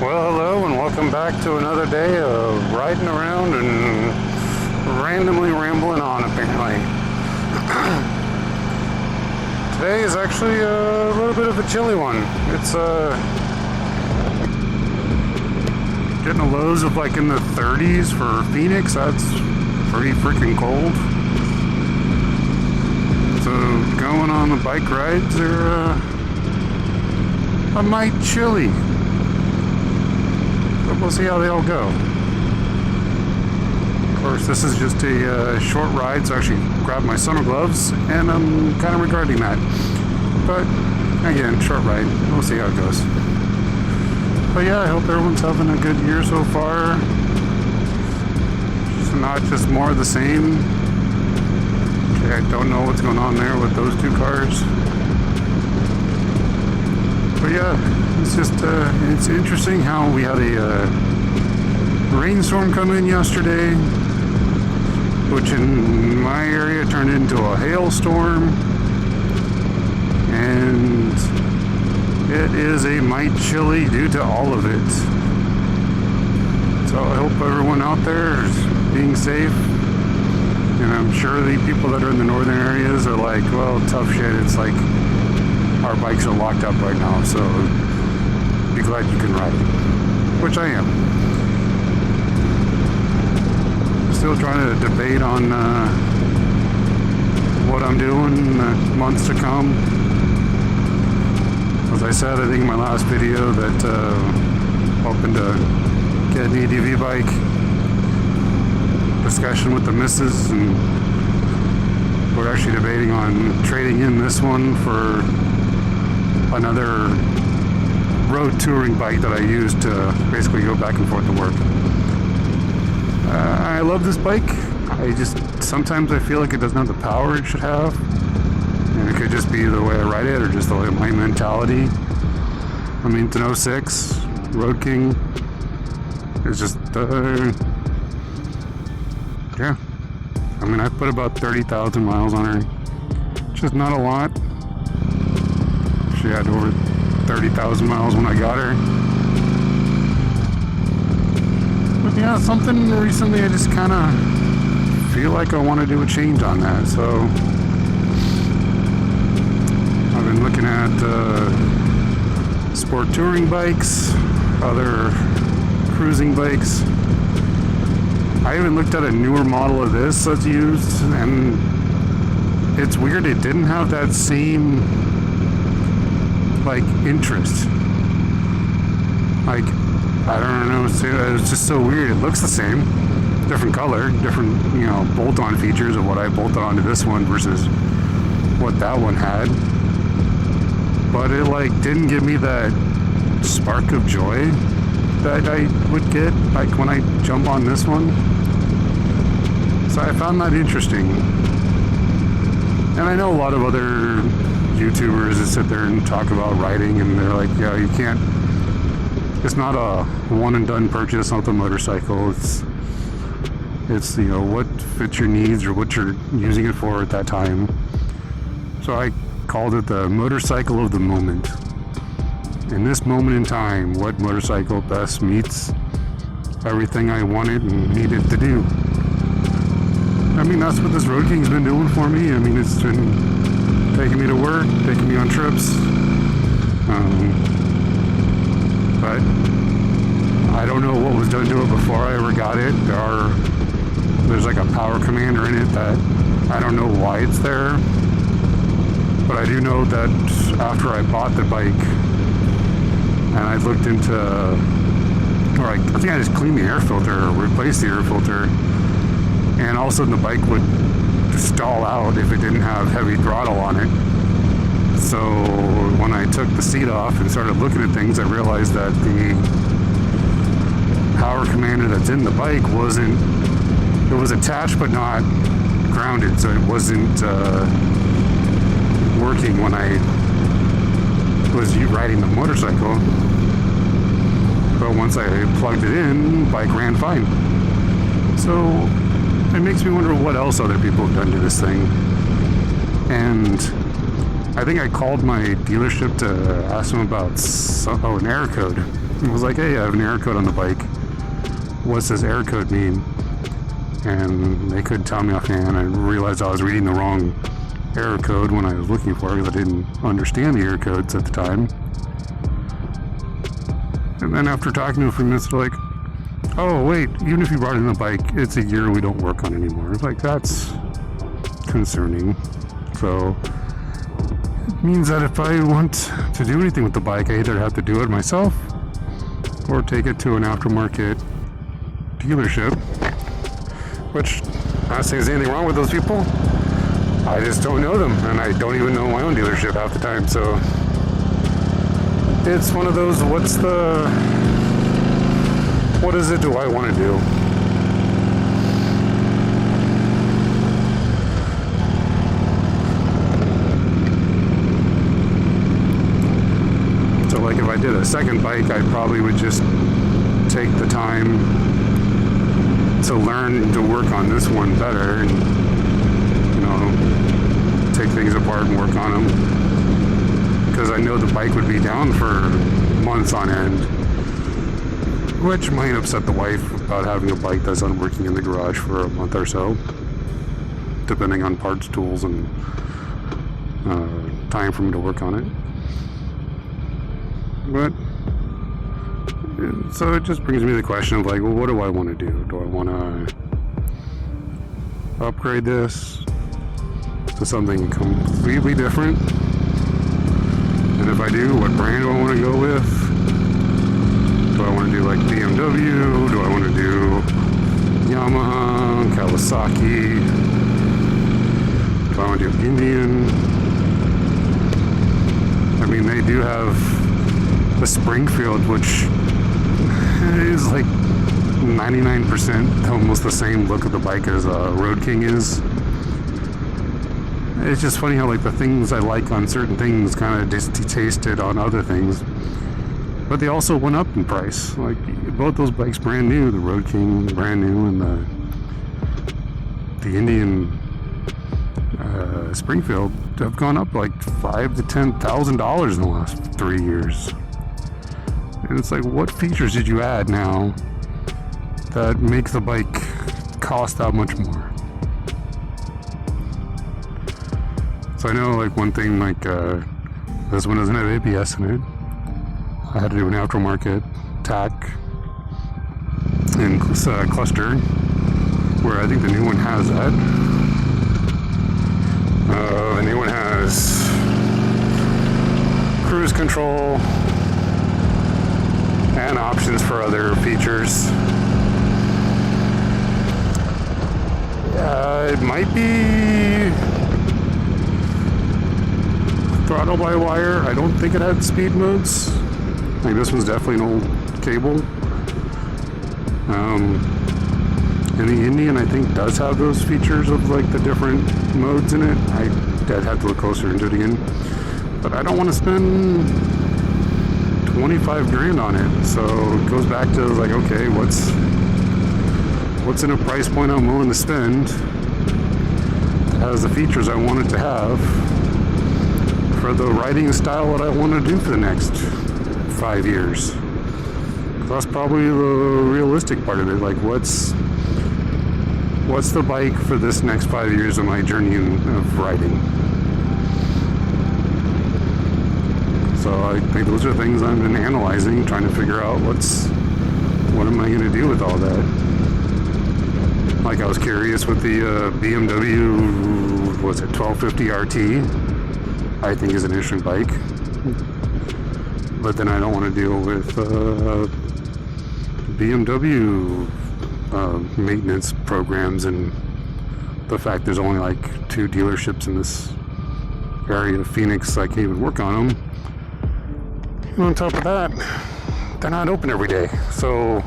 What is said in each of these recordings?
Well, hello, and welcome back to another day of riding around and randomly rambling on, apparently. Today is actually a little bit of a chilly one. It's getting the lows of like in the 30s for Phoenix. That's pretty freaking cold. So going on the bike rides are a mite chilly. But we'll see how they all go. Of course, this is just a short ride, so I actually grabbed my summer gloves, and I'm kind of regretting that. But again, short ride. We'll see how it goes. But yeah, I hope everyone's having a good year so far. It's not just more of the same. Okay, I don't know what's going on there with those two cars. But yeah, it's just, it's interesting how we had a rainstorm come in yesterday, which in my area turned into a hailstorm, and it is a mite chilly due to all of it. So I hope everyone out there is being safe, and I'm sure the people that are in the northern areas are like, well, tough shit, it's like our bikes are locked up right now, so be glad you can ride, which I am. Still trying to debate on what I'm doing in the months to come. As I said, I think in my last video that hoping to get an ADV bike. Discussion with the missus, and we're actually debating on trading in this one for another road touring bike that I use to basically go back and forth to work. I love this bike. Sometimes I feel like it doesn't have the power it should have, and it could just be the way I ride it or just the way my mentality. I mean, it's an 06 Road King. It's just yeah, I mean, I put about 30,000 miles on her, which is not a lot. She had over 30,000 miles when I got her. But yeah, something recently I just kind of feel like I want to do a change on that. So I've been looking at sport touring bikes, other cruising bikes. I even looked at a newer model of this that's used, and it's weird, it didn't have that same like interest. Like, I don't know, it's just so weird. It looks the same, different color, different, bolt-on features of what I bolted onto this one versus what that one had. But it like didn't give me that spark of joy that I would get like when I jump on this one. So I found that interesting. And I know a lot of other YouTubers that sit there and talk about riding, and they're like, yeah, you can't, it's not a one and done purchase on the motorcycle. It's what fits your needs or what you're using it for at that time. So I called it the motorcycle of the moment. In this moment in time, what motorcycle best meets everything I wanted and needed to do? I mean, that's what this Road King's been doing for me. I mean, it's been taking me to work, taking me on trips. But I don't know what was done to it before I ever got it. There's like a power commander in it that I don't know why it's there. But I do know that after I bought the bike, and I looked into, I think I just cleaned the air filter or replaced the air filter, and all of a sudden the bike would stall out if it didn't have heavy throttle on it. So when I took the seat off and started looking at things, I realized that the power commander that's in the bike it was attached but not grounded, so it wasn't working when I was riding the motorcycle. But once I plugged it in, the bike ran fine. So it makes me wonder what else other people have done to this thing. And I think I called my dealership to ask them about an error code. I was like, hey, I have an error code on the bike. What's this error code mean? And they couldn't tell me offhand. I realized I was reading the wrong error code when I was looking for it because I didn't understand the error codes at the time. And then after talking to them for a minute, they're like, oh, wait, even if you brought in a bike, it's a year we don't work on anymore. It's like, that's concerning. So it means that if I want to do anything with the bike, I either have to do it myself or take it to an aftermarket dealership, which I'm not saying there's anything wrong with those people. I just don't know them, and I don't even know my own dealership half the time. So it's one of those, what is it do I want to do? So like if I did a second bike, I probably would just take the time to learn to work on this one better and, you know, take things apart and work on them. Because I know the bike would be down for months on end, which might upset the wife about having a bike that's unworking in the garage for a month or so, depending on parts, tools, and time for me to work on it. But so it just brings me to the question of like, well, what do I want to do? Do I want to upgrade this to something completely different? And if I do, what brand do I want to go with? Do I want to do like BMW? Do I want to do Yamaha, Kawasaki? Do I want to do Indian? I mean, they do have the Springfield, which is like 99% almost the same look of the bike as Road King is. It's just funny how like the things I like on certain things kind of detested on other things, but they also went up in price. Like both those bikes brand new, the Road King brand new, and the Indian Springfield have gone up like $5,000 to $10,000 in the last 3 years. And it's like, what features did you add now that make the bike cost that much more? So I know like one thing, like this one doesn't have ABS in it. I had to do an aftermarket tack and cluster, where I think the new one has that. The new one has cruise control and options for other features. It might be throttle by wire. I don't think it had speed modes. Like this was definitely an old cable. And the Indian, I think, does have those features of like the different modes in it. I'd have to look closer into it again. But I don't want to spend 25 grand on it. So it goes back to like, okay, what's in a price point I'm willing to spend that has the features I want it to have for the riding style that I want to do for the next 5 years. That's probably the realistic part of it. Like what's the bike for this next 5 years of my journey of riding? So I think those are things I've been analyzing, trying to figure out what am I going to do with all that. Like I was curious with the BMW, was it 1250 RT? I think is an interesting bike. But then I don't want to deal with BMW maintenance programs and the fact there's only like 2 dealerships in this area of Phoenix. I can't even work on them. And on top of that, they're not open every day. So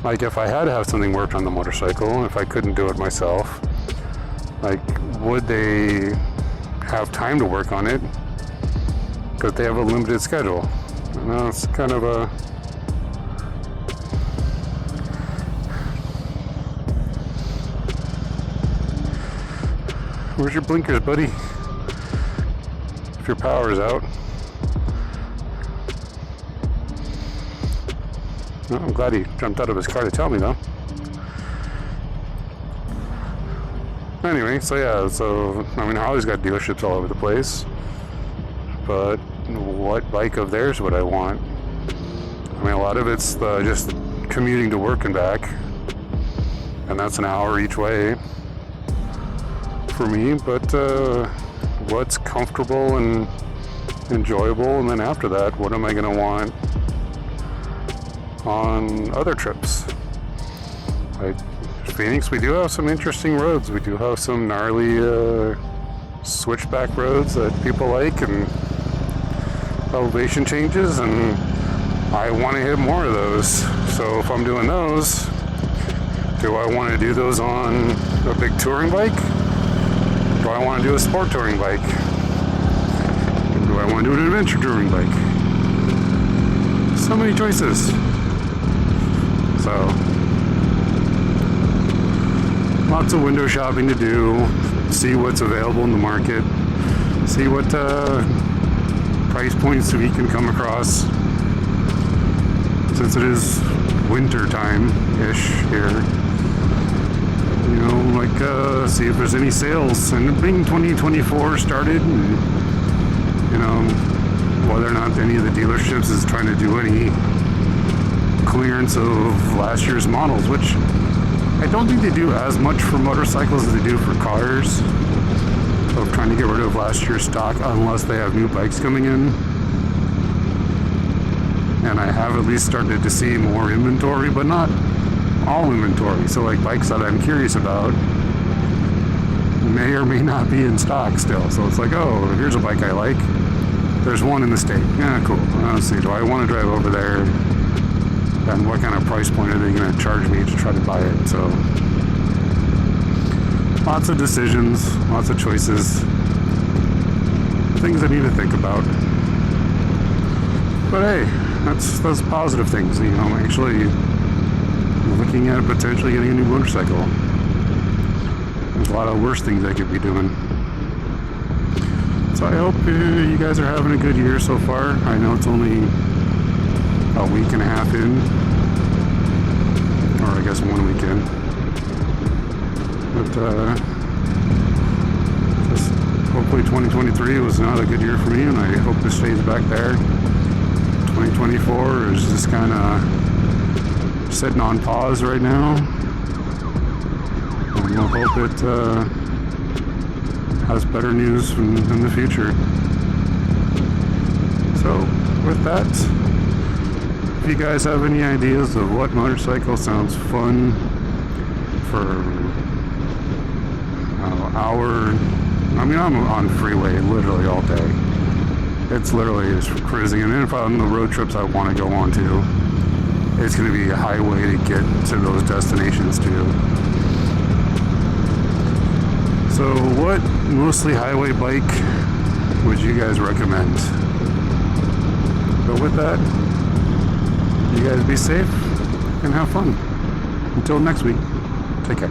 like if I had to have something worked on the motorcycle, if I couldn't do it myself, like would they have time to work on it? Because they have a limited schedule. And it's kind of a where's your blinkers, buddy? If your power is out. Well, I'm glad he jumped out of his car to tell me, though. Anyway, so yeah, I mean, Harley's got dealerships all over the place, but what bike of theirs would I want? I mean, a lot of it's just commuting to work and back, and that's an hour each way for me, but what's comfortable and enjoyable, and then after that, what am I going to want on other trips? Like Phoenix, we do have some interesting roads. We do have some gnarly switchback roads that people like, and elevation changes, and I want to hit more of those. So if I'm doing those, do I want to do those on a big touring bike? Do I want to do a sport touring bike? Do I want to do an adventure touring bike? So many choices. So lots of window shopping to do, see what's available in the market, see what price points we can come across, since it is winter time-ish here. You know, like see if there's any sales, and being 2024 started, and you know, whether or not any of the dealerships is trying to do any clearance of last year's models, which I don't think they do as much for motorcycles as they do for cars, of trying to get rid of last year's stock unless they have new bikes coming in. And I have at least started to see more inventory, but not all inventory. So like bikes that I'm curious about may or may not be in stock still. So it's like, oh, here's a bike I like. There's one in the state. Yeah, cool. Let's see, do I want to drive over there? And what kind of price point are they going to charge me to try to buy it? So lots of decisions, lots of choices, things I need to think about. But hey, that's positive things. You know, I'm actually looking at potentially getting a new motorcycle. There's a lot of worse things I could be doing. So I hope you guys are having a good year so far. I know it's only a week and a half in, or I guess 1 week in. But just hopefully 2023 was not a good year for me, and I hope this stays back there. 2024 is just kind of sitting on pause right now, and we'll hope it has better news in the future. So with that, if you guys have any ideas of what motorcycle sounds fun for hour, I mean, I'm on freeway literally all day. It's literally just cruising, and then if I'm on the road trips I want to go on to, it's going to be a highway to get to those destinations too. So what mostly highway bike would you guys recommend? But with that, you guys be safe and have fun. Until next week, take care.